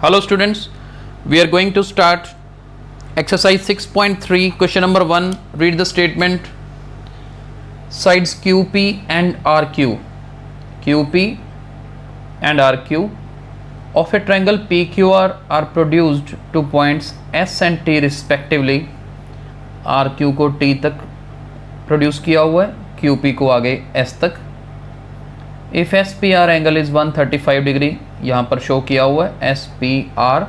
Hello students, we are going to start exercise 6.3 question number 1. Read the statement. Sides QP and RQ of a triangle PQR are produced to points S and T respectively. RQ को T तक produce किया हुआ है, QP को आगे S तक. If S P R angle is 135 degree, यहाँ पर शो किया हुआ है S P R,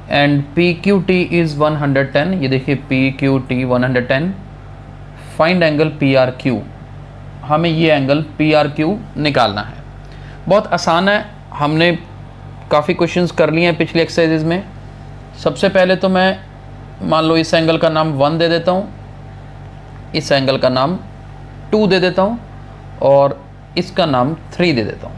and P Q T is 110. ये देखिए P Q T 110. Find angle P R Q. हमें ये एंगल पी आर क्यू निकालना है. बहुत आसान है, हमने काफ़ी क्वेश्चंस कर लिए हैं पिछली एक्सरसाइजेज में. सबसे पहले तो मैं मान लो इस एंगल का नाम 1 दे देता हूँ, इस एंगल का नाम 2 दे देता हूँ और इसका नाम 3 दे देता हूँ.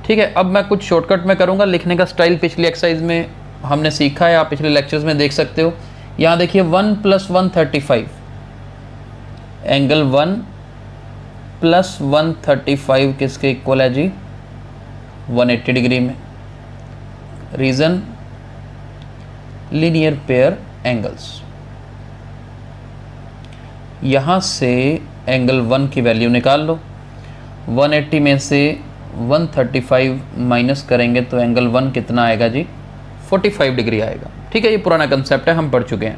ठीक है, अब मैं कुछ शॉर्टकट में करूँगा. लिखने का स्टाइल पिछली एक्सरसाइज में हमने सीखा है, आप पिछले लेक्चर्स में देख सकते हो. यहाँ देखिए 1 + 135, एंगल 1 + 135 किसके इक्वल है जी? 180 डिग्री में. Reason linear pair angles. यहाँ से एंगल 1 की वैल्यू निकाल लो. 180 में से 135 माइनस करेंगे तो एंगल 1 कितना आएगा जी? 45 डिग्री आएगा. ठीक है, ये पुराना कंसेप्ट है, हम पढ़ चुके हैं.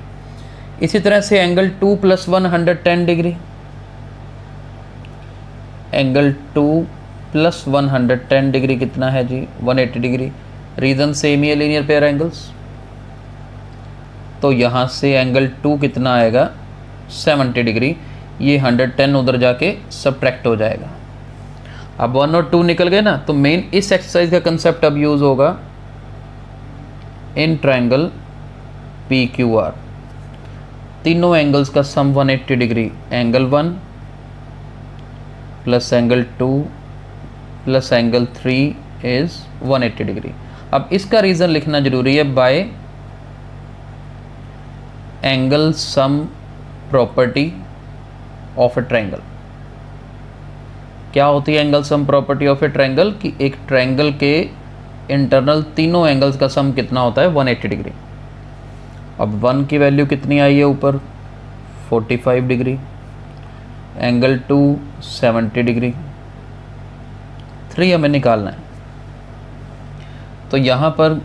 इसी तरह से एंगल 2 + 110 डिग्री, एंगल 2 + 110 डिग्री कितना है जी? 180 डिग्री. रीज़न सेम ही है, लीनियर पेयर एंगल्स. तो यहाँ से एंगल 2 कितना आएगा? 70 डिग्री. ये 110 उधर जाके सब्ट्रैक्ट हो जाएगा. अब 1 और 2 निकल गए ना, तो मेन इस एक्सरसाइज का कंसेप्ट अब यूज़ होगा in triangle P Q R. तीनों एंगल्स का सम 180 degree. Angle 1 plus angle 2 plus angle 3 is 180 degree. अब इसका रीज़न लिखना जरूरी है. Bye angle sum property of a triangle. क्या होती है angle sum property of a triangle? कि एक ट्रायंगल के इंटरनल तीनों एंगल्स का सम कितना होता है? 180 डिग्री. अब 1 की वैल्यू कितनी आई है ऊपर? 45 डिग्री. Angle 2 70 degree. 3 हमें निकालना है. तो यहाँ पर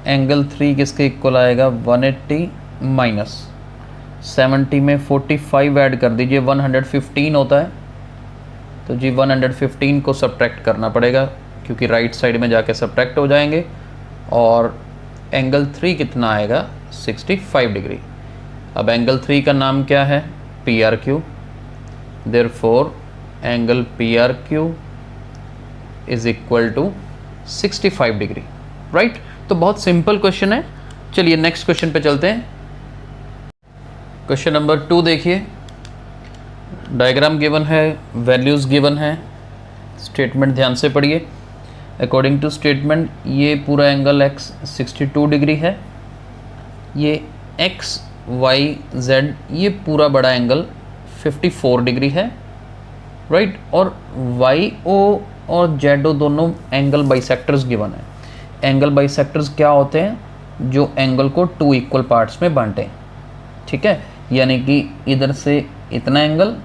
एंगल 3 किसके इक्वल आएगा? 180 माइनस 70 में 45 ऐड कर दीजिए, 115 होता है. तो जी 115 को सब्ट्रैक्ट करना पड़ेगा क्योंकि राइट साइड में जाके सब्ट्रैक्ट हो जाएंगे. और एंगल 3 कितना आएगा? 65 डिग्री. अब एंगल 3 का नाम क्या है? P R Q. Therefore angle P R Q is equal to 65 degree. Right, तो बहुत सिंपल क्वेश्चन है. चलिए नेक्स्ट क्वेश्चन पे चलते हैं. क्वेश्चन नंबर 2 देखिए. डायग्राम गिवन है, वैल्यूज़ गिवन है, स्टेटमेंट ध्यान से पढ़िए. अकॉर्डिंग टू स्टेटमेंट ये पूरा एंगल x 62 डिग्री है. ये x y z ये पूरा बड़ा एंगल 54 डिग्री है. राइट, और y o और z o दोनों एंगल बाइसेक्टर्स गिवन है. एंगल बाइसेक्टर्स क्या होते हैं? जो एंगल को 2 इक्वल पार्ट्स में बांटें. ठीक है, यानी कि इधर से इतना एंगल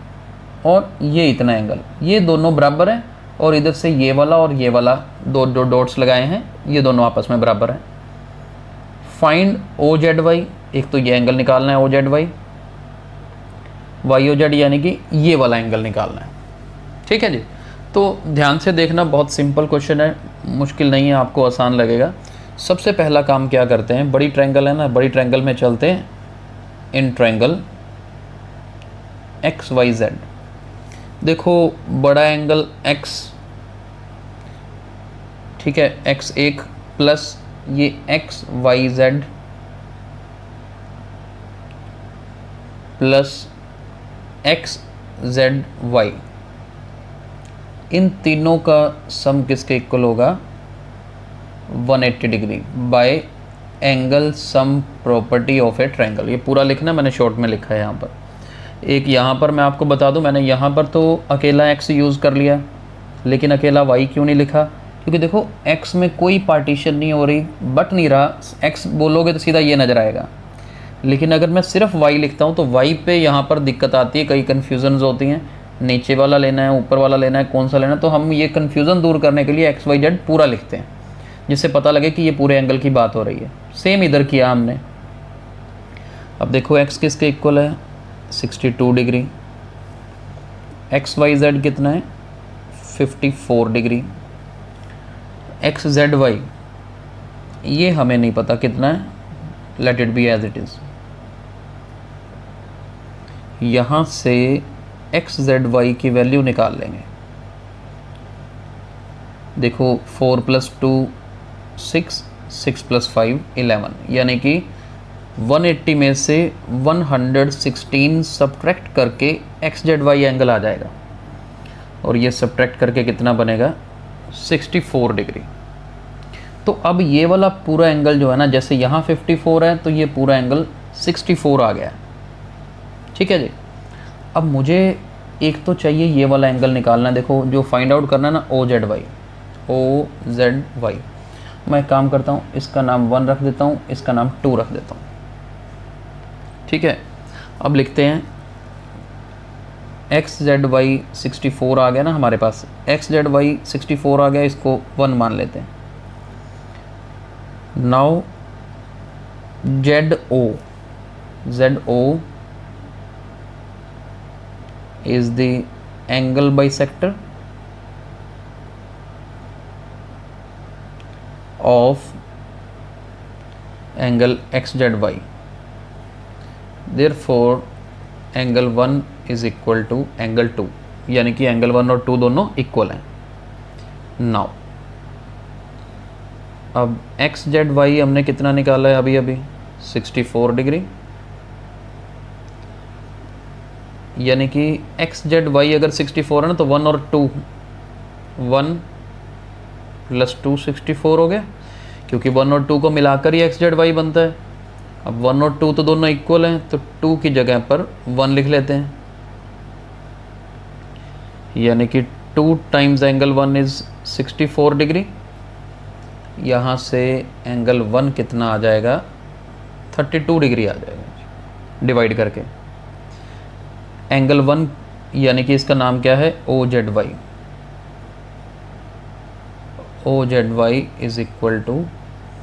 और ये इतना एंगल, ये दोनों बराबर हैं. और इधर से ये वाला और ये वाला दो डॉट्स लगाए हैं, ये दोनों आपस में बराबर हैं. Find O Z Y. एक तो ये एंगल निकालना है O Z Y. Y O Z यानी कि ये वाला एंगल निकालना है. ठीक है जी, तो ध्यान से देखना, बहुत सिंपल क्वेश्चन है, मुश्किल नहीं है, आपको आसान लगेगा. सबसे पहला काम क्या करते हैं? बड़ी ट्रायंगल है ना, बड़ी ट्रायंगल में चलते हैं. In triangle X Y Z. देखो बड़ा एंगल x, ठीक है, x1 प्लस ये X Y Z plus X Z Y, इन तीनों का सम किसके इक्वल होगा? 180 degree. By angle sum property of a triangle. ये पूरा लिखना, मैंने शॉर्ट में लिखा है यहाँ पर. एक यहाँ पर मैं आपको बता दूं, मैंने यहाँ पर तो अकेला x यूज़ कर लिया, लेकिन अकेला y क्यों नहीं लिखा? क्योंकि देखो x में कोई पार्टीशन नहीं हो रही, बट नहीं रहा, x बोलोगे तो सीधा ये नज़र आएगा। लेकिन अगर मैं सिर्फ y लिखता हूँ तो y पे यहाँ पर दिक्कत आती है, कई कन्फ्यूजन्स होती हैं, नीचे वाला लेना है, ऊपर वाला लेना है, कौन सा लेना है। तो हम ये कन्फ्यूज़न दूर करने के लिए XYZ पूरा लिखते हैं, जिससे पता लगे कि ये पूरे एंगल की बात हो रही है। सेम इधर किया हमने। अब देखो x किसके इक्वल है, 62 डिग्री, XYZ कितना है, 54 डिग्री। XZY ये हमें नहीं पता कितना है, let it be as it is. यहाँ से XZY की वैल्यू निकाल लेंगे। देखो 4 + 2 6, 6 + 5 11, यानी कि 180 में से 116 सब्ट्रैक्ट करके XZY एंगल आ जाएगा, और ये सब्ट्रैक्ट करके कितना बनेगा, 64 डिग्री। तो अब ये वाला पूरा एंगल जो है ना, जैसे यहाँ 54 है तो ये पूरा एंगल 64 आ गया। ठीक है जी। अब मुझे एक तो चाहिए ये वाला एंगल निकालना है। देखो जो फाइंड आउट करना है ना, OZY। मैं एक काम करता हूँ, इसका नाम 1 रख देता हूँ, इसका नाम 2 रख देता हूँ। ठीक है। अब लिखते हैं XZY 64 आ गया ना हमारे पास, XZY 64 आ गया, इसको 1 मान लेते हैं। Now ZO is the angle bisector of angle XZY. Therefore angle 1 is equal to angle 2, यानी कि angle 1 और 2 दोनों इक्वल हैं। नाउ अब XZY हमने कितना निकाला है अभी 64 डिग्री, यानी कि XZY अगर 64 है ना तो 1 और 2, 1 + 2 64 हो गया, क्योंकि 1 और 2 को मिलाकर ही XZY बनता है। अब 1 और 2 तो दोनों इक्वल हैं, तो 2 की जगह पर 1 लिख लेते हैं, यानी कि 2 टाइम्स एंगल 1 इज़ 64 डिग्री। यहाँ से एंगल 1 कितना आ जाएगा, 32 डिग्री आ जाएगा डिवाइड करके। एंगल 1 यानी कि इसका नाम क्या है, OZY। OZY is equal to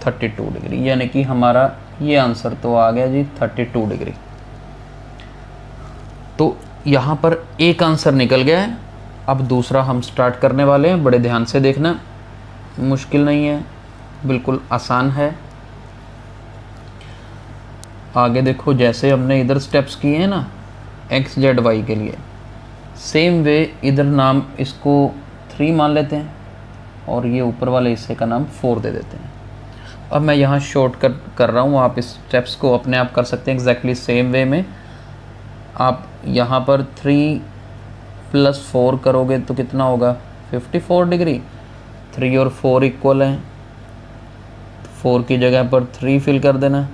32 degree, यानी कि हमारा ये आंसर तो आ गया जी 32 डिग्री। तो यहाँ पर एक आंसर निकल गया है। अब दूसरा हम स्टार्ट करने वाले हैं, बड़े ध्यान से देखना, मुश्किल नहीं है, बिल्कुल आसान है। आगे देखो, जैसे हमने इधर स्टेप्स किए हैं ना XZY के लिए, सेम वे इधर नाम इसको 3 मान लेते हैं और ये ऊपर वाले हिस्से का नाम 4 दे देते हैं। अब मैं यहाँ शॉर्टकट कर रहा हूँ, आप इस स्टेप्स को अपने आप कर सकते हैं एग्जैक्टली सेम वे में। आप यहाँ पर 3 + 4 करोगे तो कितना होगा, 54 डिग्री। 3 और 4 इक्वल हैं, 4 की जगह पर 3 फिल कर देना।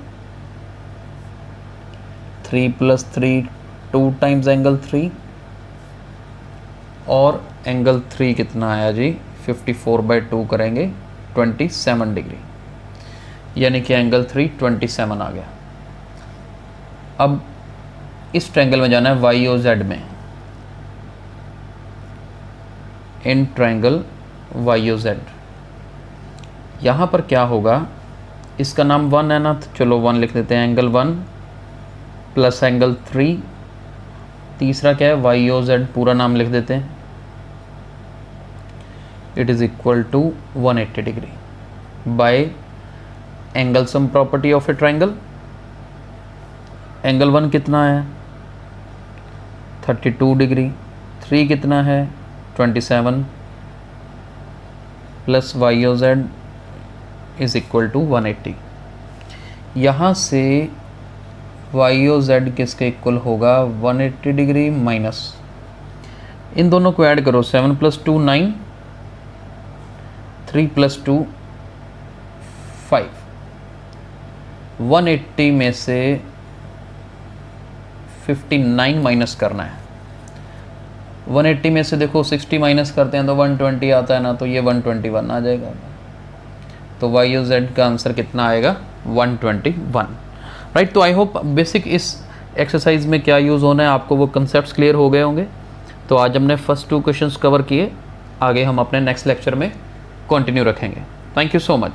3 + 3 2 टाइम्स एंगल 3, और एंगल 3 कितना आया जी, 54/2 करेंगे 27 डिग्री, यानी कि एंगल 3 27 आ गया। अब इस ट्रायंगल में जाना है YOZ में, इन ट्रायंगल YOZ। यहाँ पर क्या होगा, इसका नाम 1 है ना, तो चलो 1 लिख देते हैं। एंगल 1 प्लस एंगल 3, तीसरा क्या है, YOZ पूरा नाम लिख देते हैं। It is equal to 180 degree by angle sum property of a triangle. Angle 1 कितना है, 32 डिग्री, 3 कितना है, 27, plus YOZ is equal to 180। यहाँ से YOZ किसके इक्वल होगा, 180 डिग्री माइनस, इन दोनों को ऐड करो, 7 + 2 9, 3 + 2 5। 180 में से 59 माइनस करना है, 180 में से देखो 60 माइनस करते हैं तो 120 आता है ना, तो ये 121 आ जाएगा। तो वाई और जेड का आंसर कितना आएगा? 121, राइट। तो आई होप बेसिक इस एक्सरसाइज में क्या यूज़ होना है आपको वो कंसेप्ट्स क्लियर हो गए होंगे। तो आज हमने फर्स्ट 2 क्वेश्चंस कवर किए, आगे हम अपने नेक्स्ट लेक्चर में कंटिन्यू रखेंगे। Thank you so much.